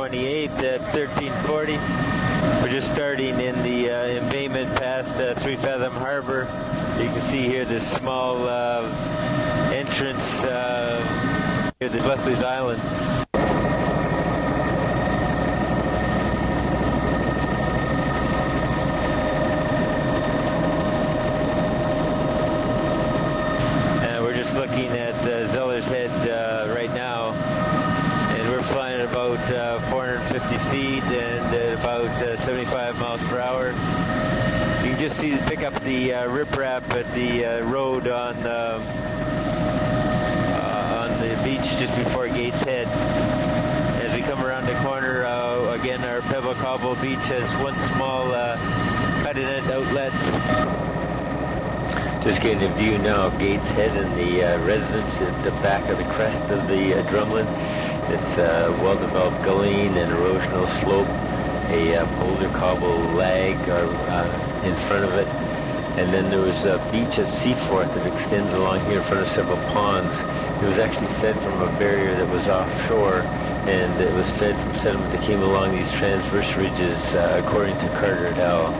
28th at 1340. We're just starting in the embayment past 3 Fathom Harbour. You can see here this small entrance here, this Leslie's Island. Looking at Zeller's Head right now, and we're flying at about 450 feet and at about 75 miles per hour. You can just pick up the riprap at the road on the beach just before Gates Head. As we come around the corner, again, our Pebble Cobble Beach has one small cut-in outlet. Just getting a view now of Gates Head and the residence at the back of the crest of the drumlin. It's a well-developed gullying and erosional slope, a boulder cobble lag in front of it, and then there was a beach at Seaforth that extends along here in front of several ponds. It was actually fed from a barrier that was offshore, and it was fed from sediment that came along these transverse ridges, according to Carter et al.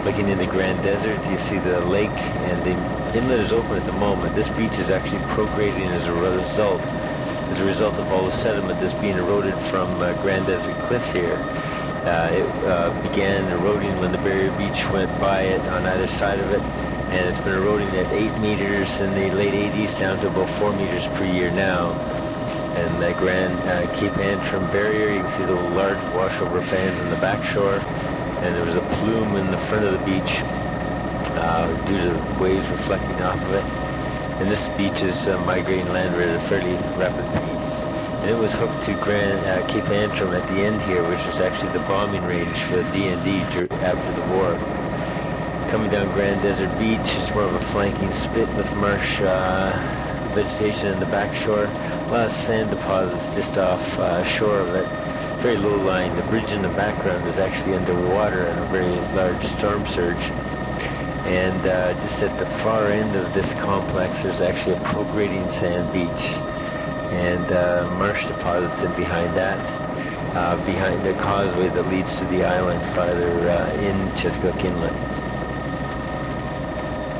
Looking in the Grand Desert, you see the lake, and the inlet is open at the moment. This beach is actually prograding as a result of all the sediment that's being eroded from Grand Desert Cliff here. It began eroding when the barrier beach went by it on either side of it, and it's been eroding at 8 meters in the late 80s down to about 4 meters per year now. And the Grand Cape Antrim barrier, you can see the large washover fans in the back shore. And there was a plume in the front of the beach due to waves reflecting off of it. And this beach is migrating landward at a fairly rapid pace. And it was hooked to Cape Antrim at the end here, which was actually the bombing range for the D&D after the war. Coming down Grand Desert Beach, it's more of a flanking spit with marsh vegetation in the back shore. A lot of sand deposits just off shore of it. Very low lying. The bridge in the background is actually underwater in a very large storm surge. And just at the far end of this complex, there's actually a prograding sand beach. And marsh deposits in behind that, behind the causeway that leads to the island farther in Chesapeake Inlet.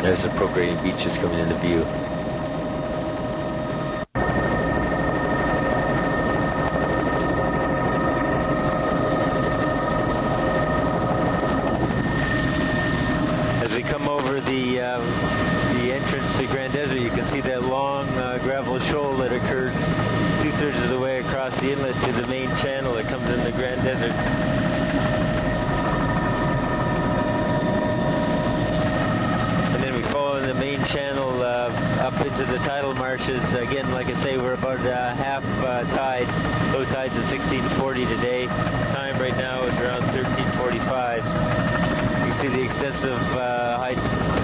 There's the prograding beach just coming into view. The entrance to Grand Desert, you can see that long gravel shoal that occurs 2/3 of the way across the inlet to the main channel that comes in the Grand Desert. And then we follow the main channel up into the tidal marshes. Again, like I say, we're about half tide. Low tide's at 1640 today. Time right now is around 1345. See the extensive high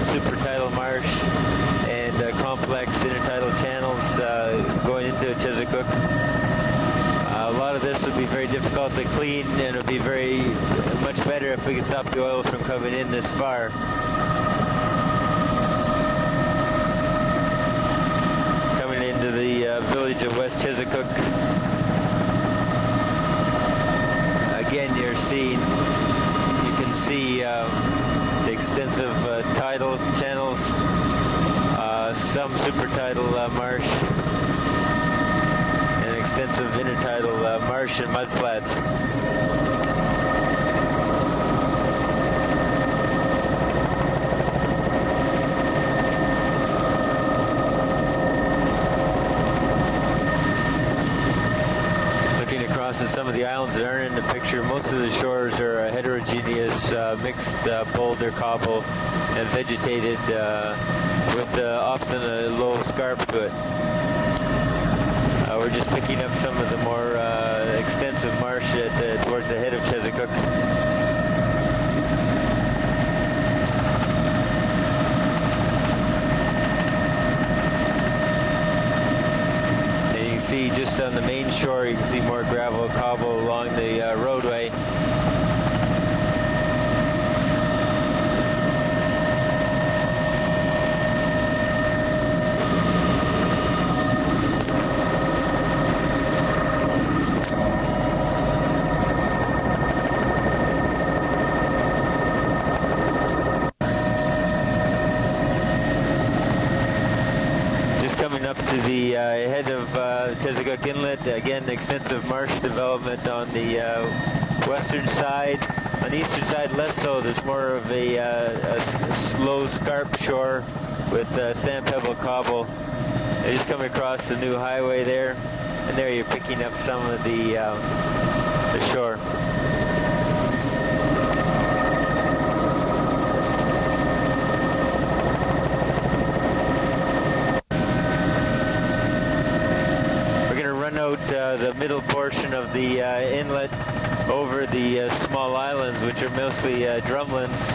super tidal marsh and complex intertidal channels going into Chesapeake. A lot of this would be very difficult to clean, and it would be much better if we could stop the oil from coming in this far. Coming into the village of West Chesapeake. Again, you can see the extensive tidal channels, some supertidal marsh, and extensive intertidal marsh and mudflats. And some of the islands that aren't in the picture, most of the shores are heterogeneous, mixed boulder, cobble, and vegetated with often a low scarp to it. We're just picking up some of the more extensive marsh towards the head of Chesapeake. See just on the main shore, you can see more gravel cobble along the roadway. to the head of Chesapeake Inlet. Again, extensive marsh development on the western side. On the eastern side, less so. There's more of a slow, scarp shore with sand pebble cobble. They're just coming across the new highway there, and there you're picking up some of the shore. Out the middle portion of the inlet over the small islands, which are mostly drumlins,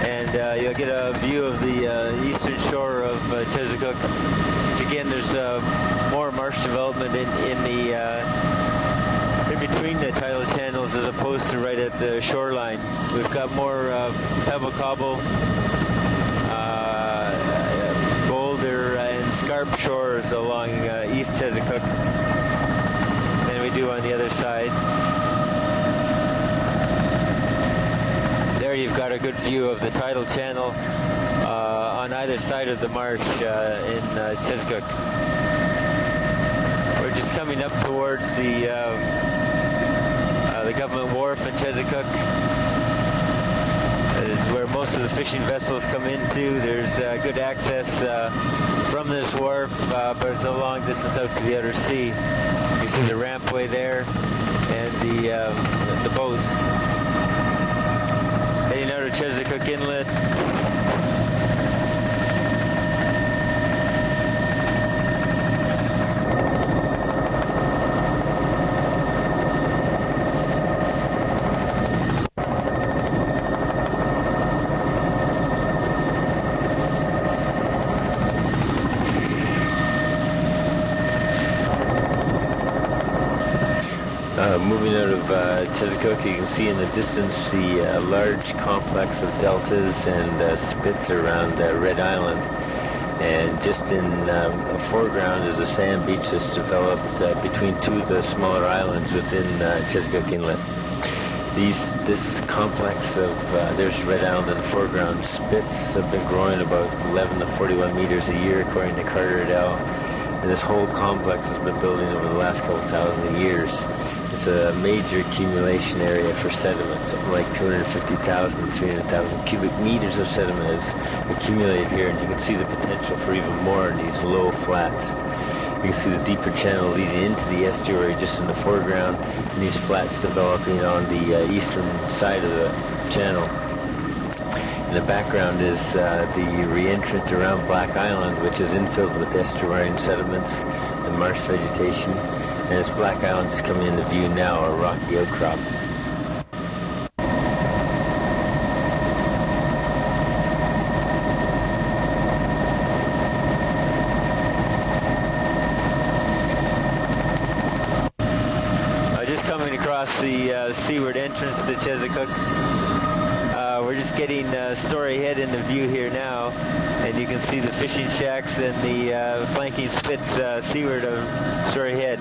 and you'll get a view of the eastern shore of Chesapeake. Which again, there's more marsh development in between the tidal channels as opposed to right at the shoreline. We've got more pebble cobble, boulder and scarp shores along East Chesapeake than we do on the other side. There you've got a good view of the tidal channel on either side of the marsh in Chesapeake. We're just coming up towards the government wharf in Chesapeake. That is where most of the fishing vessels come into. There's good access from this wharf, but it's a long distance out to the outer sea. You see the rampway there and the boats. Heading out of Chesapeake Inlet. Moving out of Chesapeake, you can see in the distance the large complex of deltas and spits around Red Island. And just in the foreground is a sand beach that's developed between two of the smaller islands within Chesapeake Inlet. This complex of, there's Red Island in the foreground, spits have been growing about 11 to 41 meters a year according to Carter et al. And this whole complex has been building over the last couple thousand years. It's a major accumulation area for sediment. Something like 250,000, 300,000 cubic meters of sediment is accumulated here, and you can see the potential for even more in these low flats. You can see the deeper channel leading into the estuary just in the foreground, and these flats developing on the eastern side of the channel. In the background is the re-entrant around Black Island, which is infilled with estuarine sediments and marsh vegetation. And it's Black Island just coming into view now, a rocky outcrop. Just coming across the seaward entrance to Chesapeake. We're just getting Story Head into view here now, and you can see the fishing shacks and the flanking spits seaward of Story Head.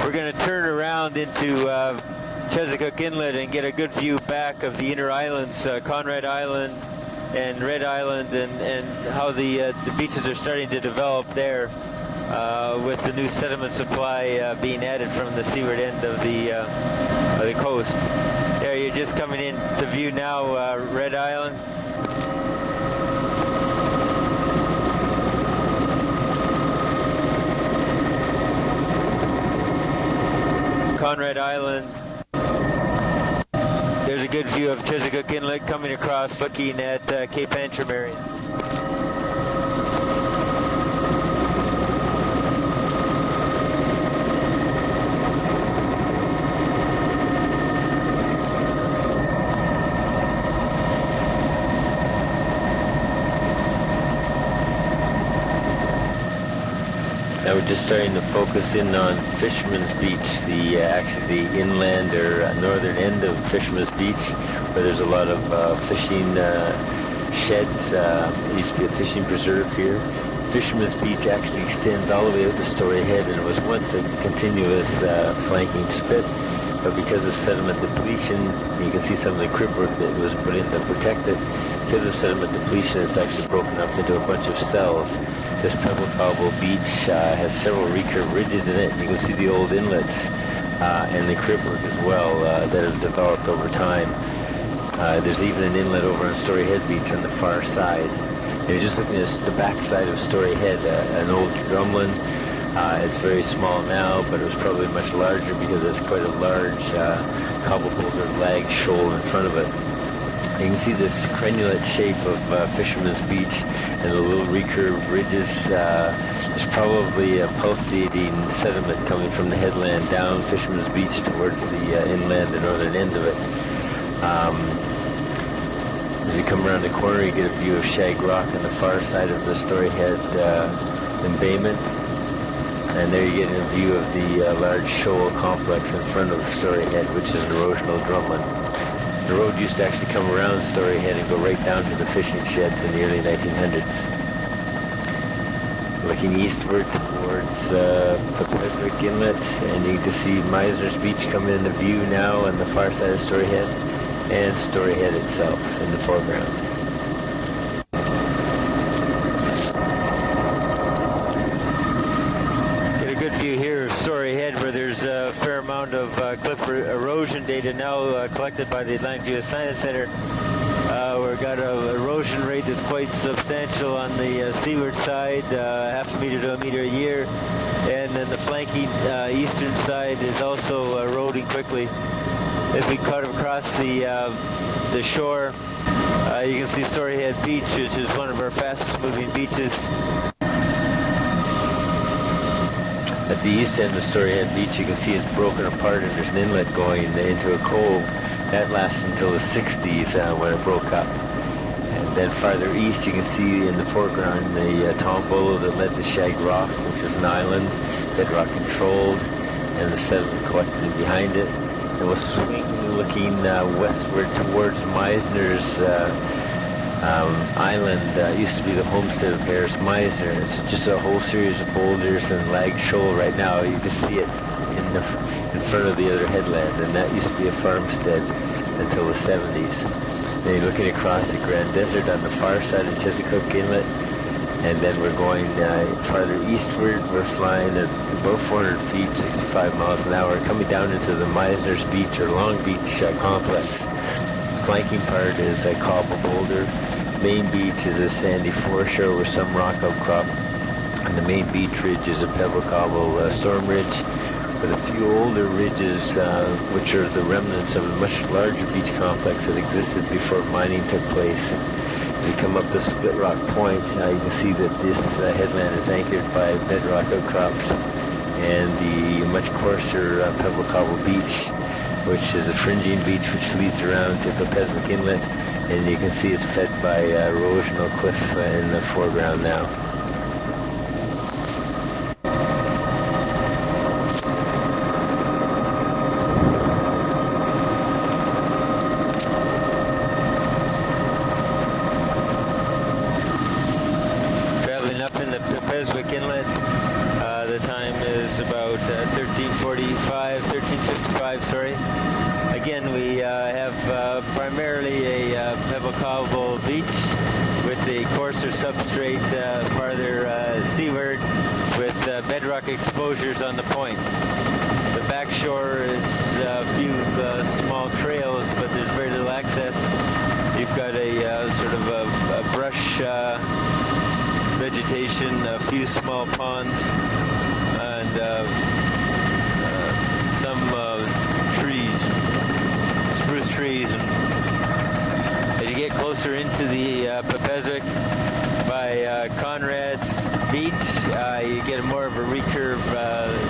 We're going to turn around into Chesapeake Inlet and get a good view back of the inner islands, Conrad Island and Red Island, and how the beaches are starting to develop there. With the new sediment supply being added from the seaward end of the coast. There, you're just coming in to view now Red Island. Conrad Island. There's a good view of Chesapeake Inlet coming across, looking at Cape Antrimarian. Now we're just starting to focus in on Fisherman's Beach, actually the inland or northern end of Fisherman's Beach, where there's a lot of fishing sheds. There used to be a fishing preserve here. Fisherman's Beach actually extends all the way out to Story Head, and it was once a continuous flanking spit, but because of sediment depletion, you can see some of the crib work that was put in to protect it. because of sediment depletion, it's actually broken up into a bunch of cells. This pebble cobble beach has several recurve ridges in it, and you can see the old inlets and the cribwork as well that have developed over time. There's even an inlet over on Story Head Beach on the far side. You're just looking at the back side of Story Head, an old drumlin. It's very small now, but it was probably much larger because it's quite a large cobble boulder lag shoal in front of it. You can see this crenulate shape of Fisherman's Beach and the little recurved ridges. There's probably a pulsating sediment coming from the headland down Fisherman's Beach towards the inland, the northern end of it. As you come around the corner, you get a view of Shag Rock on the far side of the Story Head embayment. And there you get a view of the large shoal complex in front of Story Head, which is an erosional drumlin. The road used to actually come around Story Head and go right down to the fishing sheds in the early 1900s. Looking eastward towards Petpeswick Inlet, and you can just see Meisner's Beach coming into view now on the far side of Story Head, and Story Head itself in the foreground. View here of Story Head, where there's a fair amount of cliff erosion data now collected by the Atlantic Geoscience Center. We've got an erosion rate that's quite substantial on the seaward side, half a meter to a meter a year, and then the flanking eastern side is also eroding quickly. If we cut across the shore, you can see Story Head Beach, which is one of our fastest moving beaches. At the east end of Story Head Beach, you can see it's broken apart and there's an inlet going into a cove. That lasts until the 60s when it broke up. And then farther east, you can see in the foreground the tombolo that led to Shag Rock, which was an island, bedrock controlled, and the sediment collected behind it. And we'll swing looking westward towards Meisner's island. Used to be the homestead of Harris Meisner. It's just a whole series of boulders and lag shoal right now. You can see it in front of the other headland, and that used to be a farmstead until the 70s. Then you're looking across the Grand Desert on the far side of Chesapeake Inlet, and then we're going farther eastward. We're flying at about 400 feet, 65 miles an hour, coming down into the Meisner's Beach or Long Beach complex. Flanking part is a cobble boulder. Main beach is a sandy foreshore with some rock outcrop, and the main beach ridge is a pebble cobble storm ridge with a few older ridges which are the remnants of a much larger beach complex that existed before mining took place. As you come up the Split Rock Point, you can see that this headland is anchored by bedrock outcrops and the much coarser pebble cobble beach, which is a fringing beach which leads around to Petpeswick Inlet, and you can see it's fed by erosional cliff in the foreground now. Traveling up in the Petpeswick Inlet, the time is about 1355, sorry. Again, we have primarily a pebble cobble beach with the coarser substrate farther seaward with bedrock exposures on the point. The back shore is a few small trails, but there's very little access. You've got a sort of a brush vegetation, a few small ponds, and some trees, spruce trees. And as you get closer into the Petpeswick by Conrad's Beach, you get more of a recurve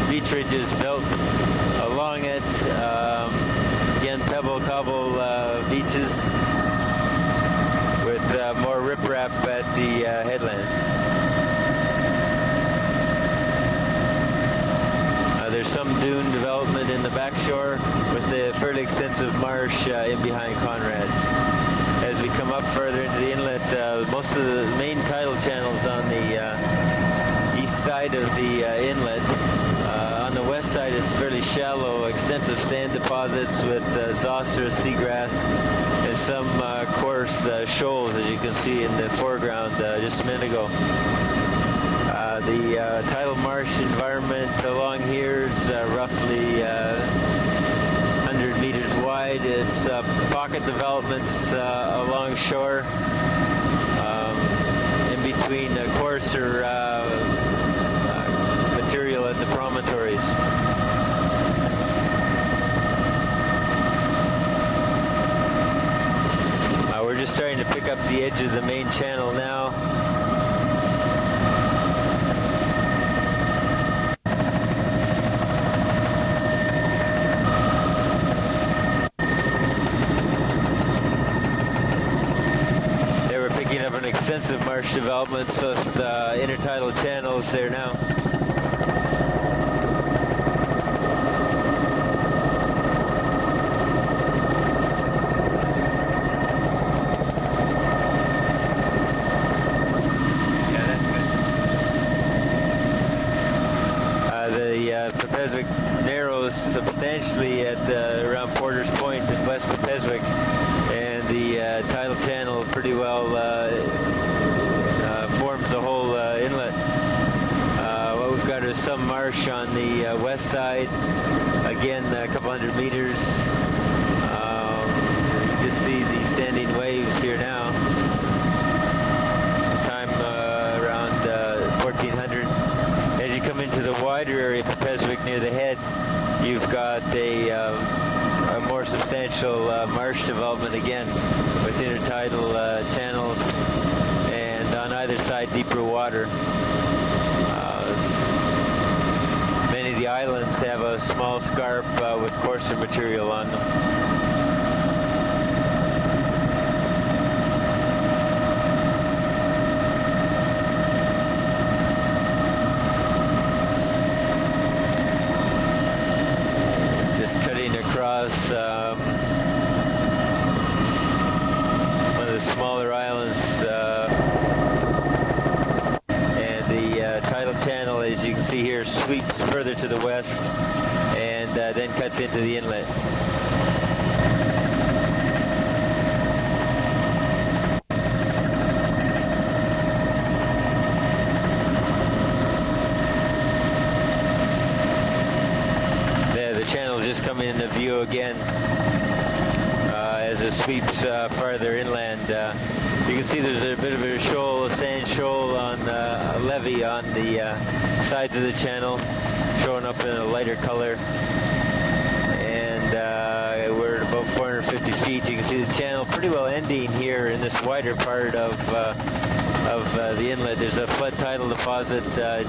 beach ridges built along it. Again, pebble cobble beaches with more riprap at the headlands. There's some dune development in the back shore with the fairly extensive marsh in behind Conrad's. As we come up further into the inlet, most of the main tidal channels on the east side of the inlet. On on the west side is fairly shallow, extensive sand deposits with zoster, seagrass, and some coarse shoals, as you can see in the foreground just a minute ago. The tidal marsh environment along here is roughly 100 meters wide. It's pocket developments along shore, in between coarser material at the promontories. We're just starting to pick up the edge of the main channel now. Of an extensive marsh development, so it's intertidal channels there now. The Petpeswick narrows substantially at around Porter's Point in West Petpeswick, and the tidal channel pretty well forms the whole inlet. What we've got is some marsh on the west side, again a couple hundred meters. You can see the standing waves here now. Time around 1400. As you come into the wider area of Petpeswick near the head, you've got a more substantial marsh development again with intertidal channels, and on either side deeper water. Many of the islands have a small scarp with coarser material on them. Just cutting across one of the smaller islands, and the tidal channel, as you can see here, sweeps further to the west and then cuts into the inlet. The channel is just coming into view again as it sweeps farther inland. You can see there's a bit of a shoal, a sand shoal on a levee on the sides of the channel, showing up in a lighter color. And we're at about 450 feet. You can see the channel pretty well ending here in this wider part of the inlet. There's a flood tidal deposit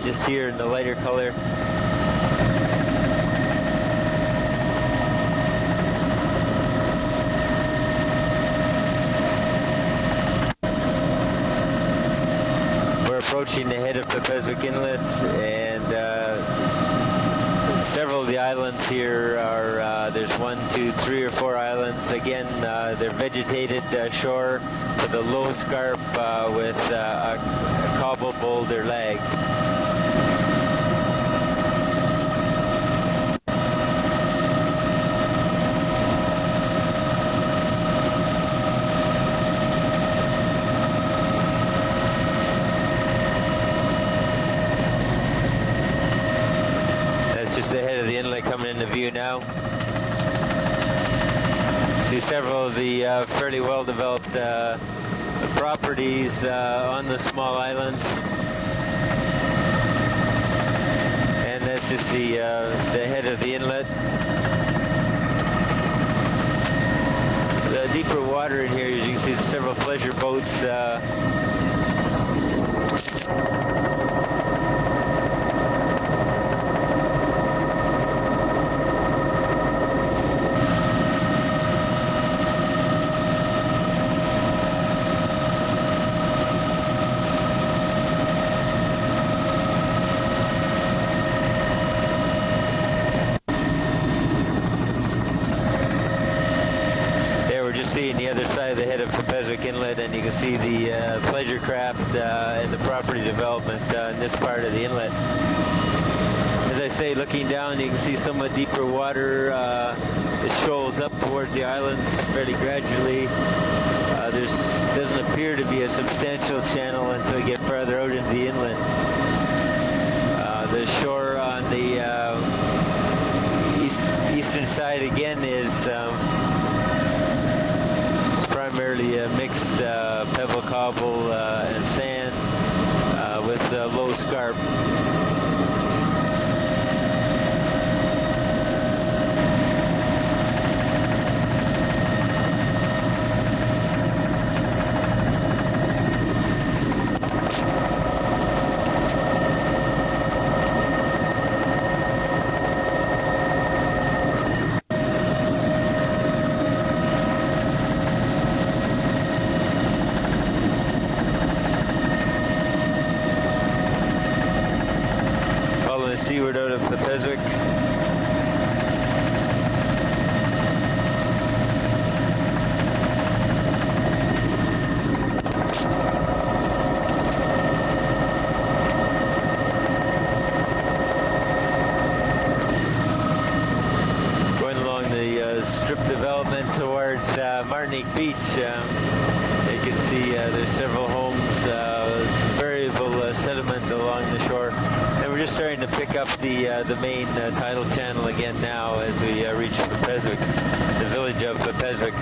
just here in the lighter color. Approaching the head of Petpeswick Inlet, and several of the islands here are, there's 1, 2, 3 or 4 islands. Again, they're vegetated shore with a low scarp with a cobble boulder lag. The head of the inlet coming into view now. See several of the fairly well-developed properties on the small islands, and that's just the head of the inlet. The deeper water in here, as you can see, several pleasure boats. Seeing the other side of the head of Petpeswick Inlet, and you can see the pleasure craft and the property development in this part of the inlet. As I I say, looking down, you can see somewhat deeper water. It shoals up towards the islands fairly gradually. There doesn't appear to be a substantial channel until you get farther out into the inlet. The shore on the eastern side again is primarily a mixed pebble cobble and sand with low scarp. Seaward out of Petpeswick. Going along the strip development towards Martinique Beach. You can see there's several homes, variable sediment along the shore. And we're just starting to pick up the main tidal channel again now as we reach Petpeswick, the village of Petpeswick.